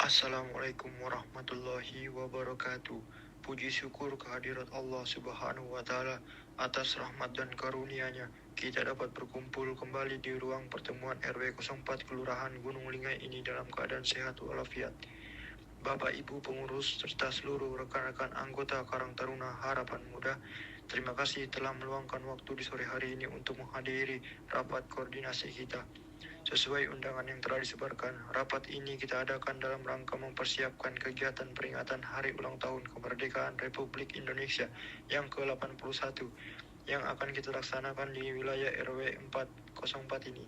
Assalamualaikum warahmatullahi wabarakatuh. Puji syukur kehadirat Allah Subhanahu wa Ta'ala atas rahmat dan karunia-Nya. Kita dapat berkumpul kembali di ruang pertemuan RW 04 Kelurahan Gunung Linggai ini dalam keadaan sehat walafiat. Bapak Ibu pengurus serta seluruh rekan-rekan anggota Karang Taruna Harapan Muda, terima kasih telah meluangkan waktu di sore hari ini untuk menghadiri rapat koordinasi kita. Sesuai undangan yang telah disebarkan, rapat ini kita adakan dalam rangka mempersiapkan kegiatan peringatan Hari Ulang Tahun Kemerdekaan Republik Indonesia yang ke-81 yang akan kita laksanakan di wilayah RW 404 ini.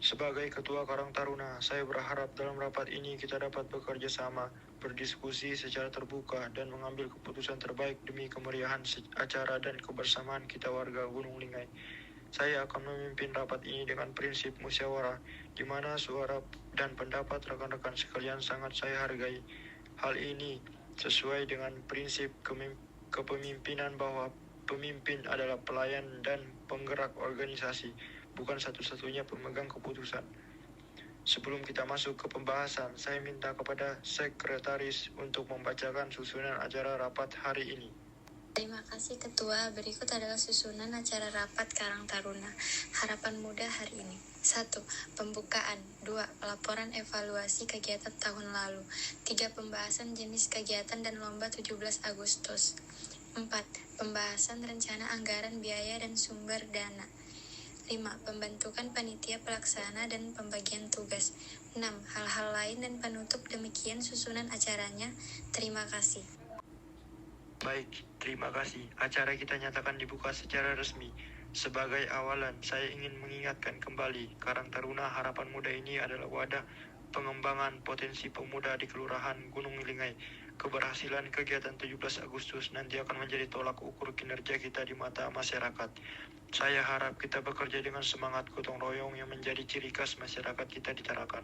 Sebagai Ketua Karang Taruna, saya berharap dalam rapat ini kita dapat bekerja sama, berdiskusi secara terbuka, dan mengambil keputusan terbaik demi kemeriahan acara dan kebersamaan kita warga Gunung Linggai. Saya akan memimpin rapat ini dengan prinsip musyawarah, di mana suara dan pendapat rekan-rekan sekalian sangat saya hargai. Hal ini sesuai dengan prinsip kepemimpinan bahwa pemimpin adalah pelayan dan penggerak organisasi, bukan satu-satunya pemegang keputusan. Sebelum kita masuk ke pembahasan, saya minta kepada sekretaris untuk membacakan susunan acara rapat hari ini. Terima kasih Ketua. Berikut adalah susunan acara rapat Karang Taruna Harapan Muda hari ini. 1. Pembukaan. 2. Laporan evaluasi kegiatan tahun lalu. 3. Pembahasan jenis kegiatan dan lomba 17 Agustus. 4. Pembahasan rencana anggaran biaya dan sumber dana. 5. Pembentukan panitia pelaksana dan pembagian tugas. 6. Hal-hal lain dan penutup. Demikian susunan acaranya. Terima kasih. Baik, terima kasih. Acara kita nyatakan dibuka secara resmi. Sebagai awalan, saya ingin mengingatkan kembali, Karang Taruna Harapan Muda ini adalah wadah pengembangan potensi pemuda di Kelurahan Gunung Linggai. Keberhasilan kegiatan 17 Agustus nanti akan menjadi tolak ukur kinerja kita di mata masyarakat. Saya harap kita bekerja dengan semangat gotong royong yang menjadi ciri khas masyarakat kita di Tarakan.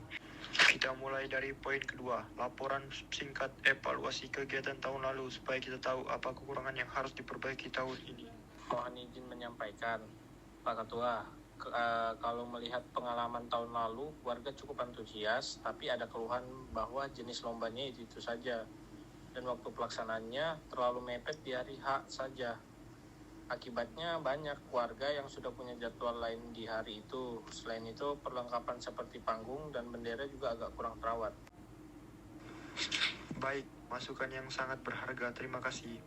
Kita mulai dari poin kedua, laporan singkat evaluasi kegiatan tahun lalu supaya kita tahu apa kekurangan yang harus diperbaiki tahun ini. Mohon izin menyampaikan, Pak Ketua, kalau melihat pengalaman tahun lalu, warga cukup antusias, tapi ada keluhan bahwa jenis lombanya itu saja, dan waktu pelaksanaannya terlalu mepet di hari H saja. Akibatnya banyak warga yang sudah punya jadwal lain di hari itu. Selain itu, perlengkapan seperti panggung dan bendera juga agak kurang terawat. Baik, masukan yang sangat berharga, terima kasih.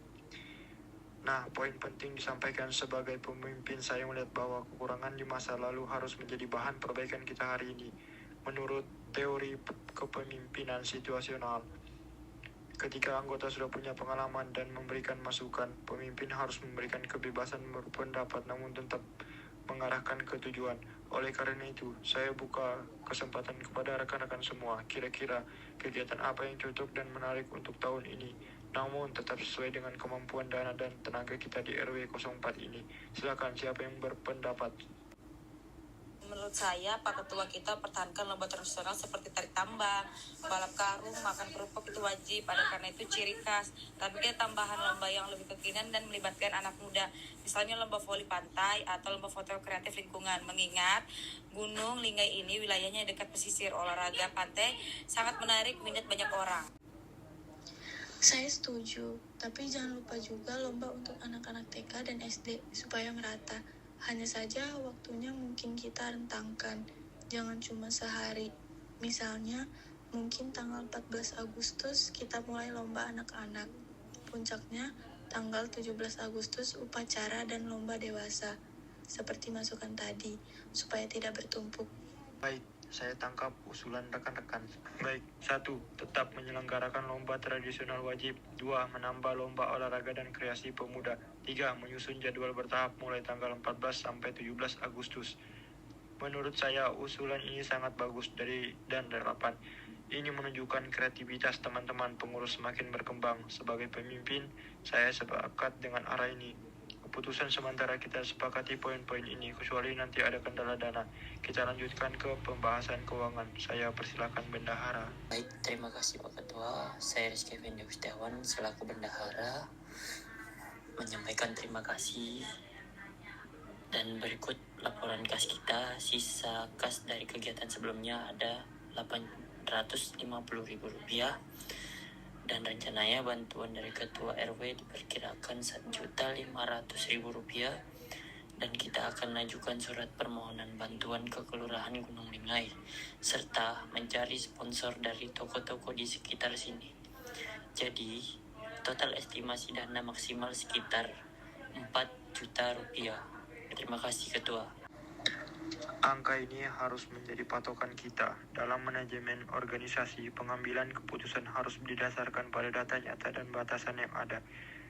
Nah, poin penting disampaikan sebagai pemimpin, saya melihat bahwa kekurangan di masa lalu harus menjadi bahan perbaikan kita hari ini. Menurut teori kepemimpinan situasional, ketika anggota sudah punya pengalaman dan memberikan masukan, pemimpin harus memberikan kebebasan berpendapat namun tetap mengarahkan ke tujuan. Oleh karena itu, saya buka kesempatan kepada rekan-rekan semua, kira-kira kegiatan apa yang cocok dan menarik untuk tahun ini, namun tetap sesuai dengan kemampuan dana dan tenaga kita di RW 04 ini. Silakan, siapa yang berpendapat? Menurut saya, Pak Ketua, kita pertahankan lomba tradisional seperti tarik tambang, balap karung, makan kerupuk itu wajib, ada karena itu ciri khas. Tapi kita tambahan lomba yang lebih kekinian dan melibatkan anak muda, misalnya lomba voli pantai atau lomba foto kreatif lingkungan. Mengingat Gunung Linggai ini wilayahnya dekat pesisir, olahraga pantai sangat menarik minat banyak orang. Saya setuju, tapi jangan lupa juga lomba untuk anak-anak TK dan SD supaya merata. Hanya saja waktunya mungkin kita rentangkan, jangan cuma sehari. Misalnya, mungkin tanggal 14 Agustus kita mulai lomba anak-anak. Puncaknya, tanggal 17 Agustus upacara dan lomba dewasa. Seperti masukan tadi, supaya tidak bertumpuk. Baik, saya tangkap usulan rekan-rekan. Baik, 1. Tetap menyelenggarakan lomba tradisional wajib. 2. Menambah lomba olahraga dan kreasi pemuda. 3. Menyusun jadwal bertahap mulai tanggal 14 sampai 17 Agustus. Menurut saya, usulan ini sangat bagus dan relevan. Ini menunjukkan kreativitas teman-teman pengurus semakin berkembang. Sebagai pemimpin, saya sepakat dengan arah ini. Keputusan sementara kita sepakati poin-poin ini, kecuali nanti ada kendala dana. Kita lanjutkan ke pembahasan keuangan. Saya persilakan Bendahara. Baik, terima kasih Pak Ketua. Saya Rizky Fendi Gustiawan selaku Bendahara menyampaikan terima kasih. Dan berikut laporan kas kita. Sisa kas dari kegiatan sebelumnya ada Rp850.000 dan rencananya bantuan dari ketua RW diperkirakan Rp1.500.000 dan kita akan ajukan surat permohonan bantuan ke Kelurahan Gunung Lingai serta mencari sponsor dari toko-toko di sekitar sini. Jadi, total estimasi dana maksimal sekitar Rp4 juta. Terima kasih Ketua. Angka ini harus menjadi patokan kita. Dalam manajemen organisasi, pengambilan keputusan harus didasarkan pada data nyata dan batasan yang ada.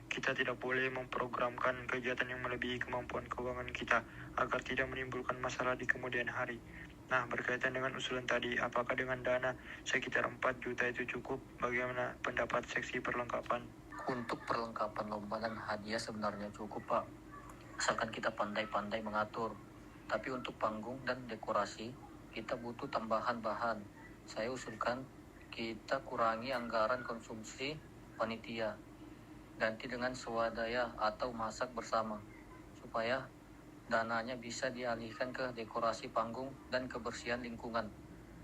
Kita tidak boleh memprogramkan kegiatan yang melebihi kemampuan keuangan kita agar tidak menimbulkan masalah di kemudian hari. Nah, berkaitan dengan usulan tadi, apakah dengan dana sekitar 4 juta itu cukup? Bagaimana pendapat seksi perlengkapan? Untuk perlengkapan lomba dan hadiah sebenarnya cukup, Pak. Asalkan kita pandai-pandai mengatur. Tapi untuk panggung dan dekorasi, kita butuh tambahan bahan. Saya usulkan kita kurangi anggaran konsumsi panitia. Ganti dengan swadaya atau masak bersama, supaya dananya bisa dialihkan ke dekorasi panggung dan kebersihan lingkungan.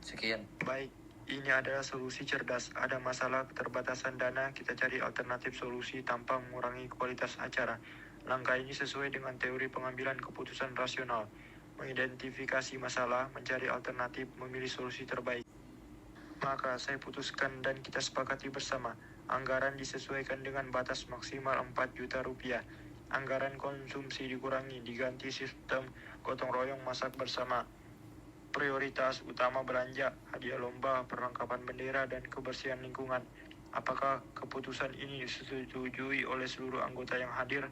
Sekian. Baik, ini adalah solusi cerdas. Ada masalah keterbatasan dana, kita cari alternatif solusi tanpa mengurangi kualitas acara. Langkah ini sesuai dengan teori pengambilan keputusan rasional. Mengidentifikasi masalah, mencari alternatif, memilih solusi terbaik. Maka saya putuskan dan kita sepakati bersama. Anggaran disesuaikan dengan batas maksimal Rp4 juta. Anggaran konsumsi dikurangi, diganti sistem gotong royong masak bersama. Prioritas utama belanja, hadiah lomba, perlengkapan bendera, dan kebersihan lingkungan. Apakah keputusan ini disetujui oleh seluruh anggota yang hadir?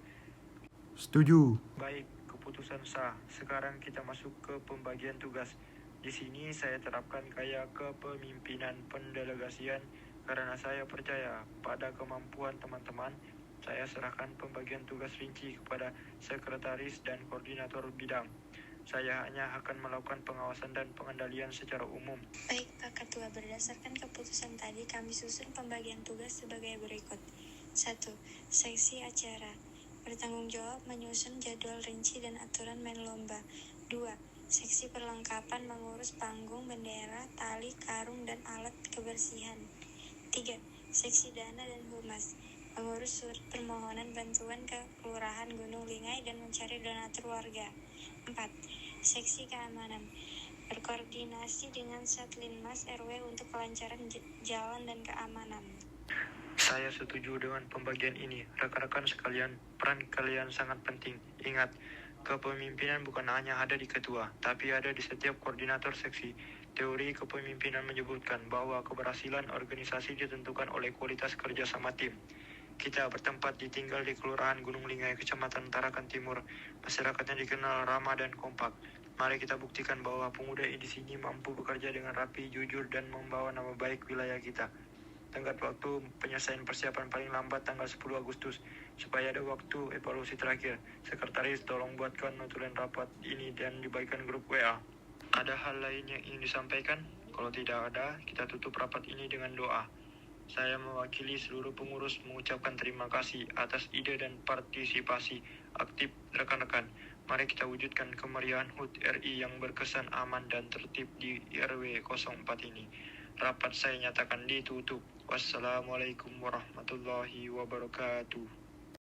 Setuju. Baik, keputusan sah. Sekarang kita masuk ke pembagian tugas. Di sini saya terapkan gaya kepemimpinan pendelegasian karena saya percaya pada kemampuan teman-teman. Saya serahkan pembagian tugas rinci kepada sekretaris dan koordinator bidang. Saya hanya akan melakukan pengawasan dan pengendalian secara umum. Baik Pak Ketua, berdasarkan keputusan tadi kami susun pembagian tugas sebagai berikut. 1. Seksi acara bertanggung jawab menyusun jadwal rinci dan aturan main lomba. 2. Seksi perlengkapan mengurus panggung, bendera, tali, karung, dan alat kebersihan. 3. Seksi dana dan humas mengurus surat permohonan bantuan ke Kelurahan Gunung Lingai dan mencari donatur warga. 4. Seksi keamanan berkoordinasi dengan Satlinmas RW untuk kelancaran jalan dan keamanan. Saya setuju dengan pembagian ini. Rekan-rekan sekalian, peran kalian sangat penting. Ingat, kepemimpinan bukan hanya ada di ketua, tapi ada di setiap koordinator seksi. Teori kepemimpinan menyebutkan bahwa keberhasilan organisasi ditentukan oleh kualitas kerja sama tim. Kita bertempat tinggal di Kelurahan Gunung Lingai, Kecamatan Tarakan Timur. Masyarakatnya dikenal ramah dan kompak. Mari kita buktikan bahwa pemuda di sini mampu bekerja dengan rapi, jujur, dan membawa nama baik wilayah kita. Tenggat waktu penyelesaian persiapan paling lambat tanggal 10 Agustus, supaya ada waktu evaluasi terakhir. Sekretaris tolong buatkan notulen rapat ini dan dibagikan grup WA. Ada hal lain yang ingin disampaikan? Kalau tidak ada, kita tutup rapat ini dengan doa. Saya mewakili seluruh pengurus mengucapkan terima kasih atas ide dan partisipasi aktif rekan-rekan. Mari kita wujudkan kemeriahan HUT RI yang berkesan aman dan tertib di RW 04 ini. Rapat saya nyatakan ditutup. Wassalamualaikum warahmatullahi wabarakatuh.